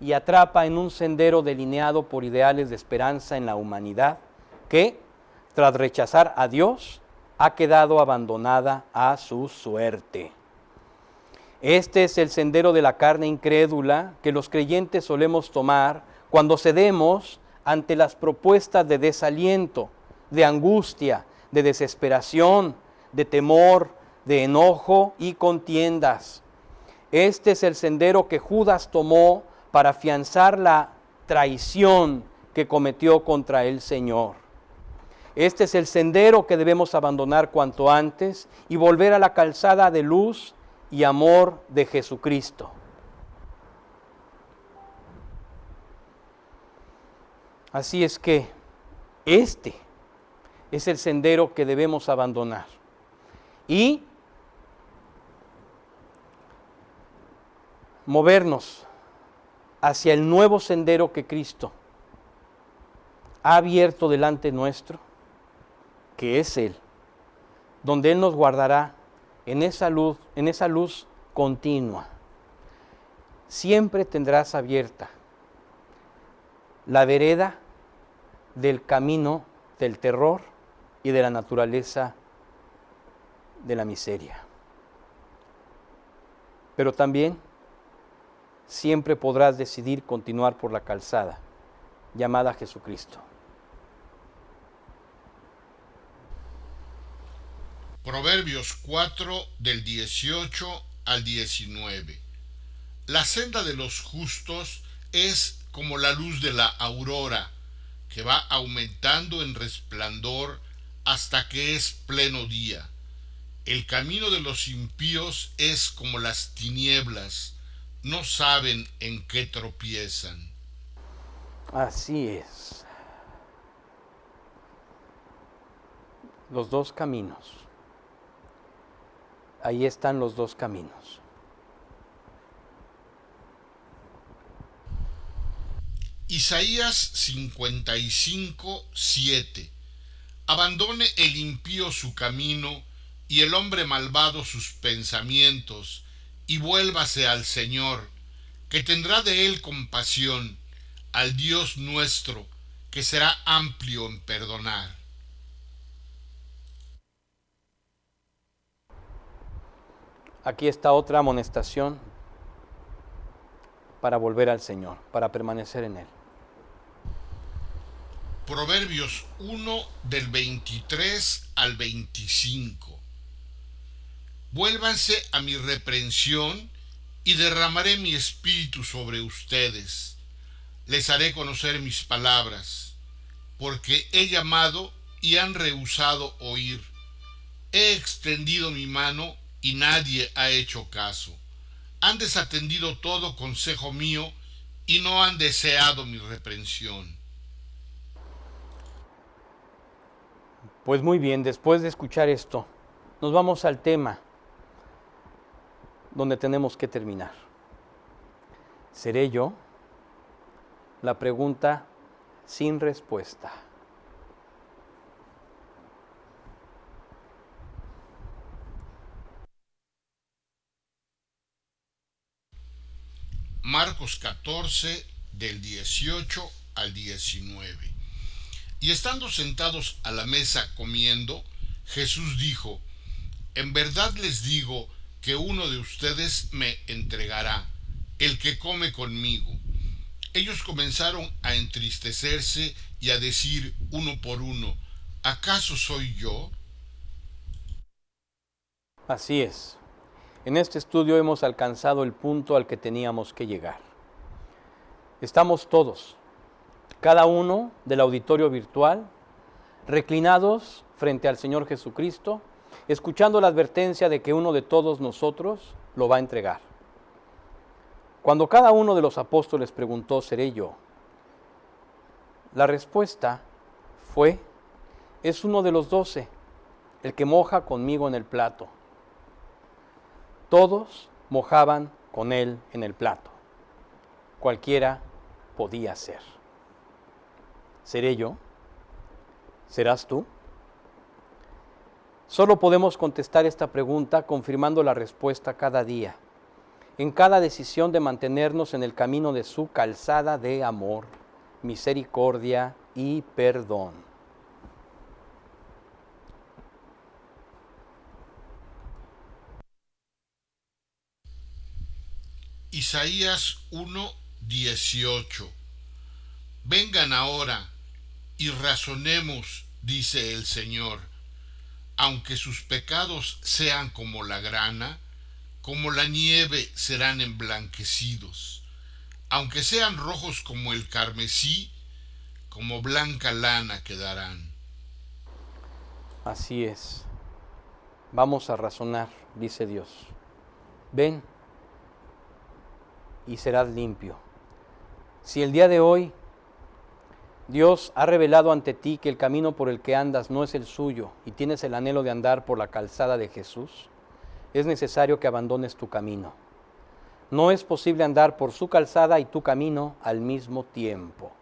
y atrapa en un sendero delineado por ideales de esperanza en la humanidad que, tras rechazar a Dios, ha quedado abandonada a su suerte. Este es el sendero de la carne incrédula que los creyentes solemos tomar cuando cedemos ante las propuestas de desaliento, de angustia, de desesperación, de temor, de enojo y contiendas. Este es el sendero que Judas tomó para afianzar la traición que cometió contra el Señor. Este es el sendero que debemos abandonar cuanto antes y volver a la calzada de luz y amor de Jesucristo. Así es que este es el sendero que debemos abandonar. Y movernos hacia el nuevo sendero que Cristo ha abierto delante nuestro, que es Él, donde Él nos guardará en esa luz continua. Siempre tendrás abierta la vereda del camino del terror y de la naturaleza de la miseria. Pero también siempre podrás decidir continuar por la calzada llamada Jesucristo. Proverbios 4 del 18 al 19. La senda de los justos es como la luz de la aurora, que va aumentando en resplandor hasta que es pleno día. El camino de los impíos es como las tinieblas, no saben en qué tropiezan. Así es. Los dos caminos. Ahí están los dos caminos. Isaías 55, 7. Abandone el impío su camino y el hombre malvado sus pensamientos, y vuélvase al Señor, que tendrá de él compasión, al Dios nuestro, que será amplio en perdonar. Aquí está otra amonestación para volver al Señor, para permanecer en Él. Proverbios 1 del 23 al 25. Vuélvanse a mi reprensión y derramaré mi espíritu sobre ustedes. Les haré conocer mis palabras, porque he llamado y han rehusado oír. He extendido mi mano y nadie ha hecho caso. Han desatendido todo consejo mío y no han deseado mi reprensión. Pues muy bien, después de escuchar esto, nos vamos al tema donde tenemos que terminar. ¿Seré yo? La pregunta sin respuesta. Marcos 14 del 18 al 19. Y estando sentados a la mesa comiendo, Jesús dijo: En verdad les digo que uno de ustedes me entregará, el que come conmigo. Ellos comenzaron a entristecerse y a decir uno por uno: ¿acaso soy yo? Así es. En este estudio hemos alcanzado el punto al que teníamos que llegar. Estamos todos, cada uno del auditorio virtual, reclinados frente al Señor Jesucristo, escuchando la advertencia de que uno de todos nosotros lo va a entregar. Cuando cada uno de los apóstoles preguntó: ¿seré yo?, la respuesta fue: es uno de los 12, el que moja conmigo en el plato. Todos mojaban con él en el plato. Cualquiera podía ser. ¿Seré yo? ¿Serás tú? Solo podemos contestar esta pregunta confirmando la respuesta cada día, en cada decisión de mantenernos en el camino de su calzada de amor, misericordia y perdón. Isaías 1:18. Vengan ahora y razonemos, dice el Señor. Aunque sus pecados sean como la grana, como la nieve serán emblanquecidos. Aunque sean rojos como el carmesí, como blanca lana quedarán. Así es. Vamos a razonar, dice Dios. Ven y serás limpio. Si el día de hoy Dios ha revelado ante ti que el camino por el que andas no es el suyo y tienes el anhelo de andar por la calzada de Jesús, es necesario que abandones tu camino. No es posible andar por su calzada y tu camino al mismo tiempo.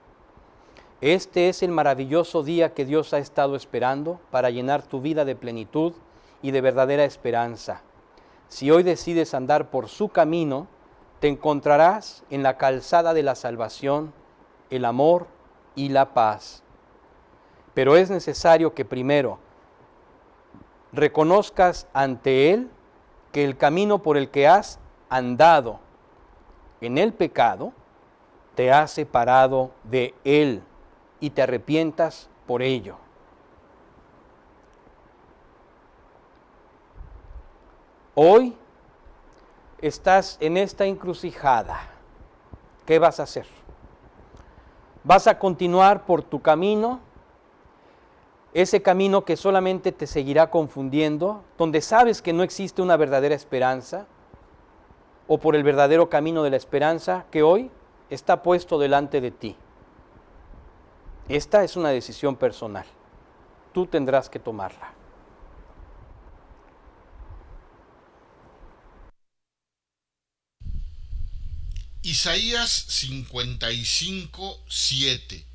Este es el maravilloso día que Dios ha estado esperando para llenar tu vida de plenitud y de verdadera esperanza. Si hoy decides andar por su camino, te encontrarás en la calzada de la salvación, el amor y la paz. Pero es necesario que primero reconozcas ante Él que el camino por el que has andado en el pecado te ha separado de Él y te arrepientas por ello. Hoy estás en esta encrucijada. ¿Qué vas a hacer? ¿Vas a continuar por tu camino? Ese camino que solamente te seguirá confundiendo, donde sabes que no existe una verdadera esperanza, o por el verdadero camino de la esperanza que hoy está puesto delante de ti. Esta es una decisión personal. Tú tendrás que tomarla. Isaías 55:7.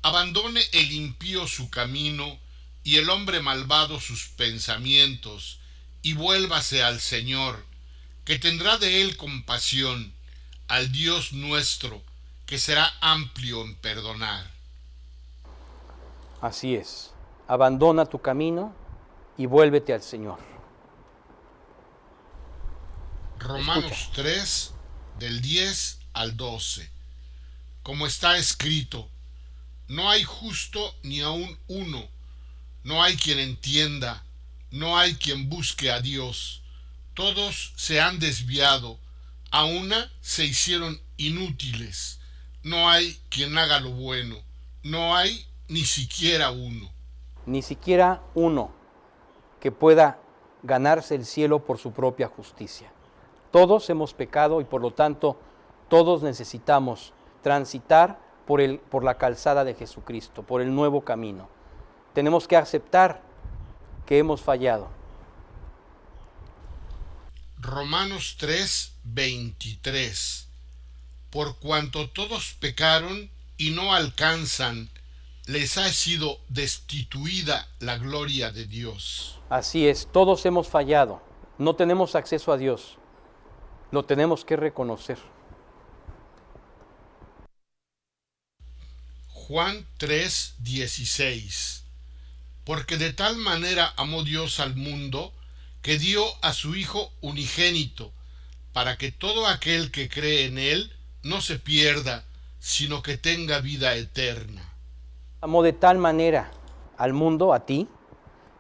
Abandone el impío su camino y el hombre malvado sus pensamientos, y vuélvase al Señor, que tendrá de él compasión, al Dios nuestro, que será amplio en perdonar. Así es. Abandona tu camino y vuélvete al Señor. Romanos 3, del 10 al 12. Como está escrito: No hay justo ni aun uno. No hay quien entienda. No hay quien busque a Dios. Todos se han desviado. A una se hicieron inútiles. No hay quien haga lo bueno. No hay ni siquiera uno. Ni siquiera uno que pueda ganarse el cielo por su propia justicia. Todos hemos pecado y por lo tanto todos necesitamos transitar por la calzada de Jesucristo, por el nuevo camino. Tenemos que aceptar que hemos fallado. Romanos 3:23. Por cuanto todos pecaron y no alcanzan, les ha sido destituida la gloria de Dios. Así es, todos hemos fallado. No tenemos acceso a Dios. Lo tenemos que reconocer. Juan 3:16. Porque de tal manera amó Dios al mundo, que dio a su Hijo unigénito, para que todo aquel que cree en Él no se pierda, sino que tenga vida eterna. Amó de tal manera al mundo, a ti,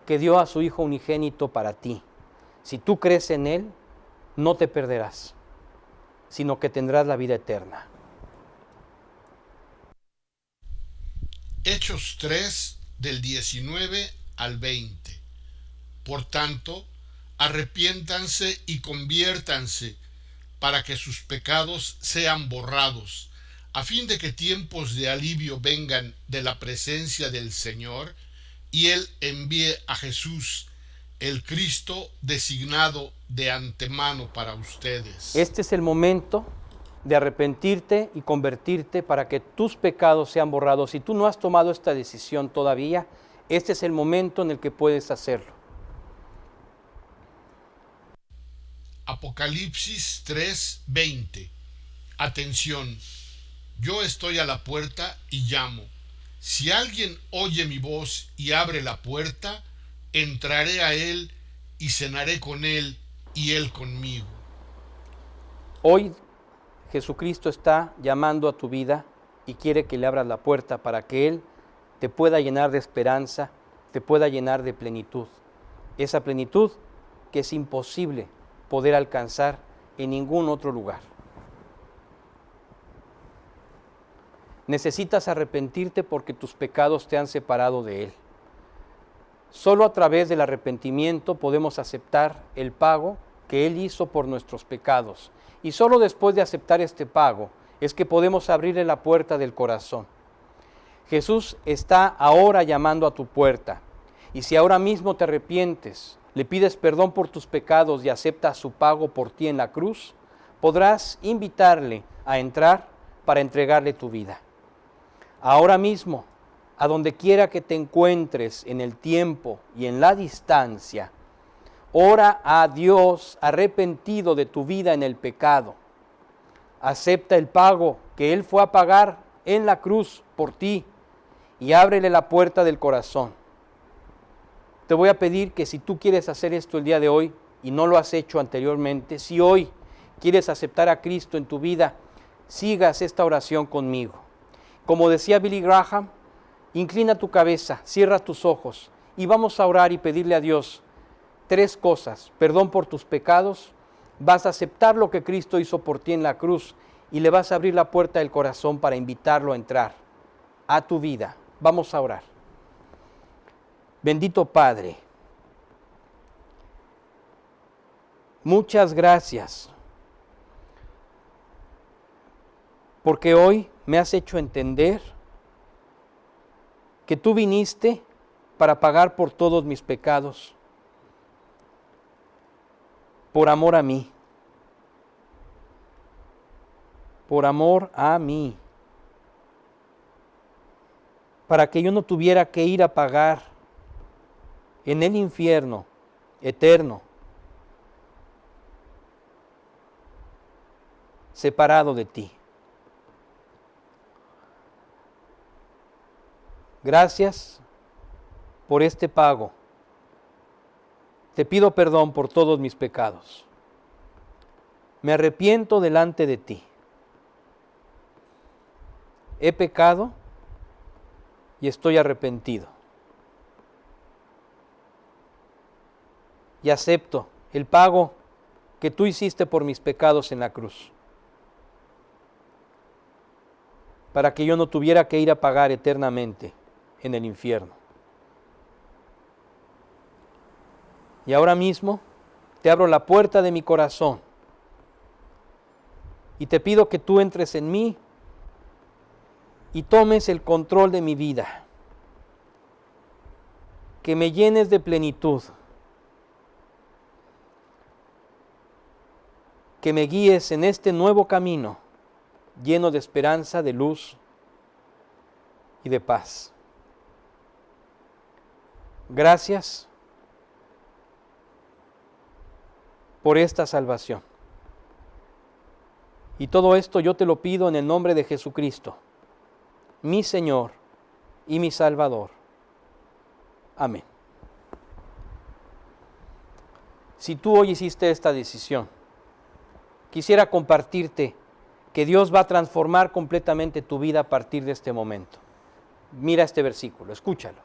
que dio a su Hijo unigénito para ti. Si tú crees en Él, no te perderás, sino que tendrás la vida eterna. Hechos 3, del 19 al 20. Por tanto, arrepiéntanse y conviértanse, para que sus pecados sean borrados, a fin de que tiempos de alivio vengan de la presencia del Señor, y Él envíe a Jesús, el Cristo designado de antemano para ustedes. Este es el momento de arrepentirte y convertirte para que tus pecados sean borrados. Si tú no has tomado esta decisión todavía, este es el momento en el que puedes hacerlo. Apocalipsis 3:20. Atención, yo estoy a la puerta y llamo. Si alguien oye mi voz y abre la puerta, entraré a él y cenaré con él y él conmigo. Hoy Jesucristo está llamando a tu vida y quiere que le abras la puerta para que Él te pueda llenar de esperanza, te pueda llenar de plenitud. Esa plenitud que es imposible poder alcanzar en ningún otro lugar. Necesitas arrepentirte porque tus pecados te han separado de Él. Solo a través del arrepentimiento podemos aceptar el pago que Él hizo por nuestros pecados. Y solo después de aceptar este pago es que podemos abrirle la puerta del corazón. Jesús está ahora llamando a tu puerta. Y si ahora mismo te arrepientes, le pides perdón por tus pecados y aceptas su pago por ti en la cruz, podrás invitarle a entrar para entregarle tu vida. Ahora mismo, a donde quiera que te encuentres en el tiempo y en la distancia, ora a Dios arrepentido de tu vida en el pecado. Acepta el pago que Él fue a pagar en la cruz por ti y ábrele la puerta del corazón. Te voy a pedir que si tú quieres hacer esto el día de hoy y no lo has hecho anteriormente, si hoy quieres aceptar a Cristo en tu vida, sigas esta oración conmigo. Como decía Billy Graham, inclina tu cabeza, cierra tus ojos y vamos a orar y pedirle a Dios 3 cosas. Perdón por tus pecados, vas a aceptar lo que Cristo hizo por ti en la cruz y le vas a abrir la puerta del corazón para invitarlo a entrar a tu vida. Vamos a orar. Bendito Padre, muchas gracias porque hoy me has hecho entender que tú viniste para pagar por todos mis pecados, por amor a mí, por amor a mí, para que yo no tuviera que ir a pagar en el infierno eterno, separado de ti. Gracias por este pago. Te pido perdón por todos mis pecados. Me arrepiento delante de ti. He pecado y estoy arrepentido. Y acepto el pago que tú hiciste por mis pecados en la cruz, para que yo no tuviera que ir a pagar eternamente en el infierno. Y ahora mismo te abro la puerta de mi corazón y te pido que tú entres en mí y tomes el control de mi vida, que me llenes de plenitud, que me guíes en este nuevo camino lleno de esperanza, de luz y de paz. Gracias por esta salvación. Y todo esto yo te lo pido en el nombre de Jesucristo, mi Señor y mi Salvador. Amén. Si tú hoy hiciste esta decisión, quisiera compartirte que Dios va a transformar completamente tu vida a partir de este momento. Mira este versículo, escúchalo.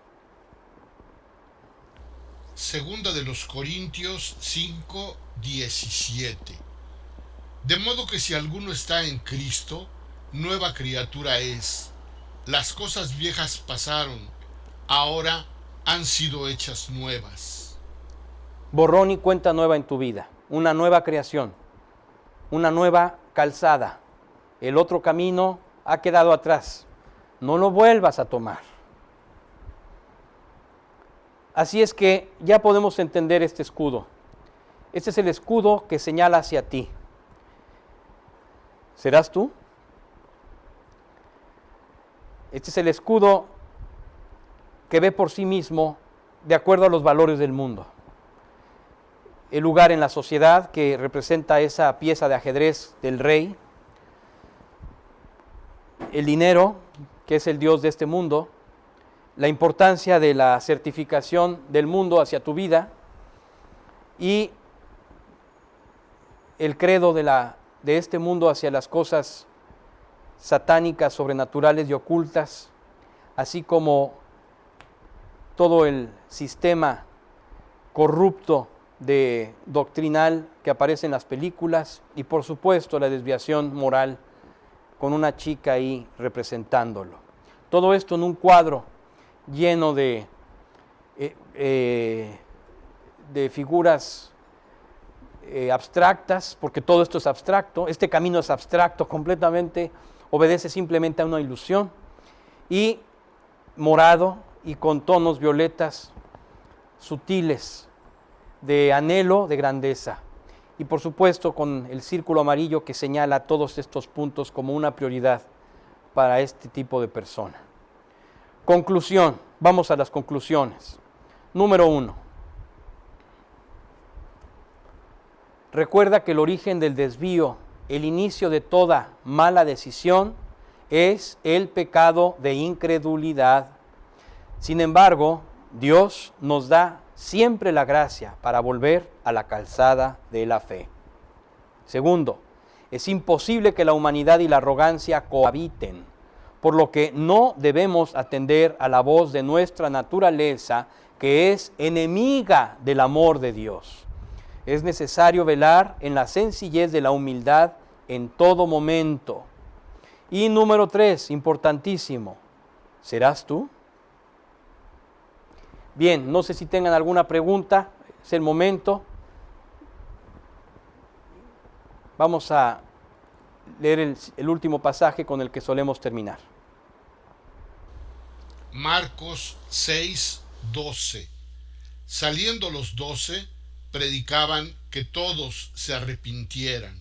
Segunda de los Corintios 5:17. De modo que si alguno está en Cristo, nueva criatura es. Las cosas viejas pasaron, ahora han sido hechas nuevas. Borrón y cuenta nueva en tu vida, una nueva creación, una nueva calzada. El otro camino ha quedado atrás, no lo vuelvas a tomar. Así es que ya podemos entender este escudo. Este es el escudo que señala hacia ti. ¿Serás tú? Este es el escudo que ve por sí mismo de acuerdo a los valores del mundo. El lugar en la sociedad que representa esa pieza de ajedrez del rey. El dinero, que es el Dios de este mundo. La importancia de la certificación del mundo hacia tu vida. Y el credo de este mundo hacia las cosas satánicas, sobrenaturales y ocultas, así como todo el sistema corrupto doctrinal que aparece en las películas y por supuesto la desviación moral con una chica ahí representándolo. Todo esto en un cuadro lleno de figuras abstractas, porque todo esto es abstracto, este camino es abstracto completamente, obedece simplemente a una ilusión, y morado y con tonos violetas sutiles de anhelo, de grandeza, y por supuesto con el círculo amarillo que señala todos estos puntos como una prioridad para este tipo de persona. Conclusión, vamos a las conclusiones. Número 1. Recuerda que el origen del desvío, el inicio de toda mala decisión, es el pecado de incredulidad. Sin embargo, Dios nos da siempre la gracia para volver a la calzada de la fe. Segundo, es imposible que la humanidad y la arrogancia cohabiten, por lo que no debemos atender a la voz de nuestra naturaleza, que es enemiga del amor de Dios. Es necesario velar en la sencillez de la humildad en todo momento. Y número 3, importantísimo, ¿serás tú? Bien, no sé si tengan alguna pregunta, es el momento. Vamos a leer el último pasaje con el que solemos terminar. Marcos 6:12. Saliendo los 12, predicaban que todos se arrepintieran.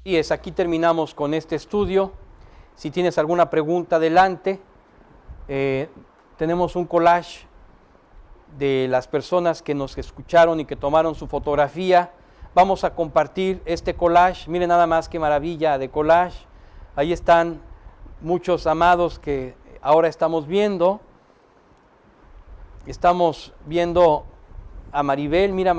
Y aquí terminamos con este estudio. Si tienes alguna pregunta, adelante. Tenemos un collage de las personas que nos escucharon y que tomaron su fotografía. Vamos a compartir este collage. Miren nada más qué maravilla de collage. Ahí están muchos amados que ahora estamos viendo. Estamos viendo a Maribel. Mira